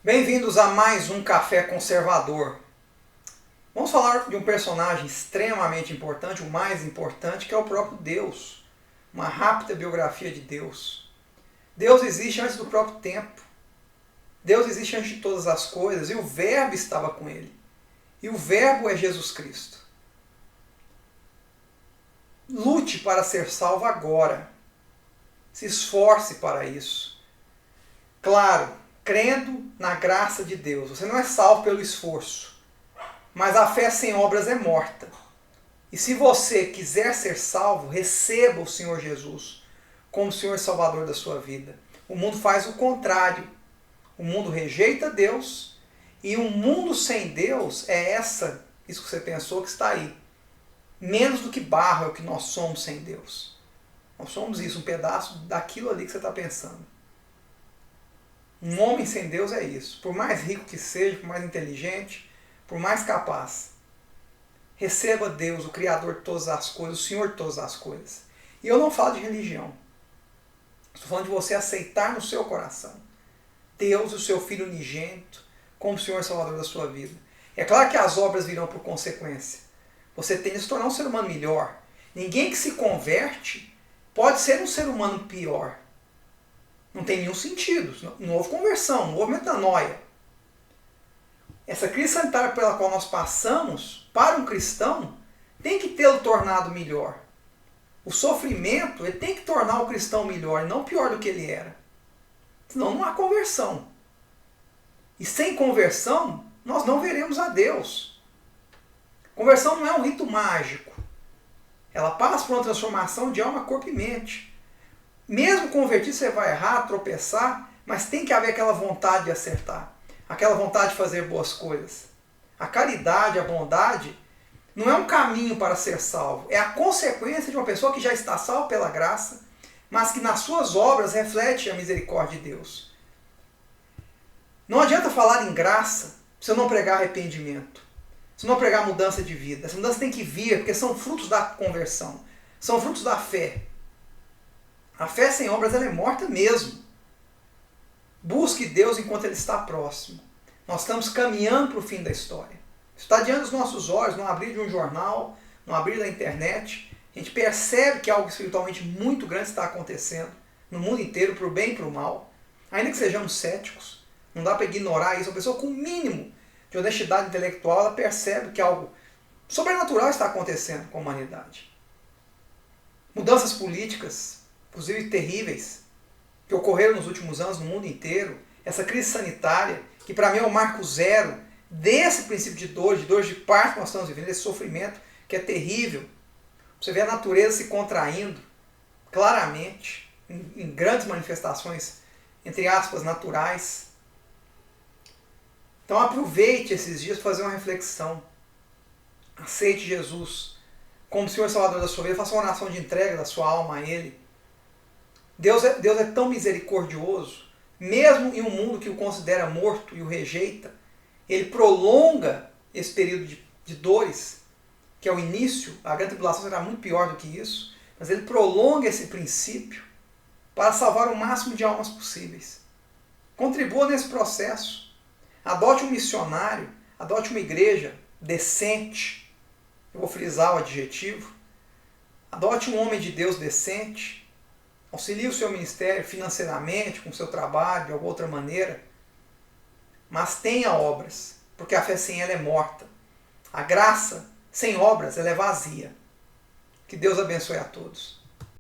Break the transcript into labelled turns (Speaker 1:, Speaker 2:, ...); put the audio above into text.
Speaker 1: Bem-vindos a mais um Café Conservador. Vamos falar de um personagem extremamente importante, o mais importante, que é o próprio Deus. Uma rápida biografia de Deus. Deus existe antes do próprio tempo. Deus existe antes de todas as coisas e o Verbo estava com ele. E o Verbo é Jesus Cristo. Lute para ser salvo agora. Se esforce para isso. Claro, crendo na graça de Deus. Você não é salvo pelo esforço. Mas a fé sem obras é morta. E se você quiser ser salvo, receba o Senhor Jesus como Senhor e Salvador da sua vida. O mundo faz o contrário. O mundo rejeita Deus e um mundo sem Deus é isso que você pensou que está aí. Menos do que barro é o que nós somos sem Deus. Nós somos isso, um pedaço daquilo ali que você está pensando. Um homem sem Deus é isso. Por mais rico que seja, por mais inteligente, por mais capaz. Receba Deus, o Criador de todas as coisas, o Senhor de todas as coisas. E eu não falo de religião. Estou falando de você aceitar no seu coração Deus e o seu Filho unigênito como Senhor e Salvador da sua vida. É claro que as obras virão por consequência. Você tem de se tornar um ser humano melhor. Ninguém que se converte pode ser um ser humano pior. Não tem nenhum sentido. Não houve conversão, não houve metanoia. Essa crise sanitária pela qual nós passamos, para um cristão, tem que tê-lo tornado melhor. O sofrimento ele tem que tornar o cristão melhor, e não pior do que ele era. Senão não há conversão. E sem conversão, nós não veremos a Deus. Conversão não é um rito mágico. Ela passa por uma transformação de alma, corpo e mente. Mesmo convertido, você vai errar, tropeçar, mas tem que haver aquela vontade de acertar. Aquela vontade de fazer boas coisas. A caridade, a bondade, não é um caminho para ser salvo. É a consequência de uma pessoa que já está salva pela graça, mas que nas suas obras reflete a misericórdia de Deus. Não adianta falar em graça se eu não pregar arrependimento. Se eu não pregar mudança de vida. Essa mudança tem que vir, porque são frutos da conversão. São frutos da fé. A fé sem obras ela é morta mesmo. Busque Deus enquanto Ele está próximo. Nós estamos caminhando para o fim da história. Está diante dos nossos olhos, no abrir de um jornal, no abrir da internet. A gente percebe que algo espiritualmente muito grande está acontecendo no mundo inteiro, para o bem e para o mal. Ainda que sejamos céticos, não dá para ignorar isso. A pessoa com o mínimo de honestidade intelectual, ela percebe que algo sobrenatural está acontecendo com a humanidade. Mudanças políticas, inclusive terríveis, que ocorreram nos últimos anos no mundo inteiro, essa crise sanitária, que para mim é o marco zero desse princípio de dor de parto que nós estamos vivendo, desse sofrimento que é terrível. Você vê a natureza se contraindo claramente, em grandes manifestações, entre aspas, naturais. Então aproveite esses dias para fazer uma reflexão. Aceite Jesus como Senhor e Salvador da sua vida, faça uma oração de entrega da sua alma a Ele. Deus é tão misericordioso, mesmo em um mundo que o considera morto e o rejeita, Ele prolonga esse período de dores, que é o início. A grande tribulação será muito pior do que isso, mas Ele prolonga esse princípio para salvar o máximo de almas possíveis. Contribua nesse processo. Adote um missionário, adote uma igreja decente, eu vou frisar o adjetivo, adote um homem de Deus decente, auxilie o seu ministério financeiramente, com o seu trabalho, de alguma outra maneira, mas tenha obras, porque a fé sem ela é morta. A graça sem obras ela é vazia. Que Deus abençoe a todos.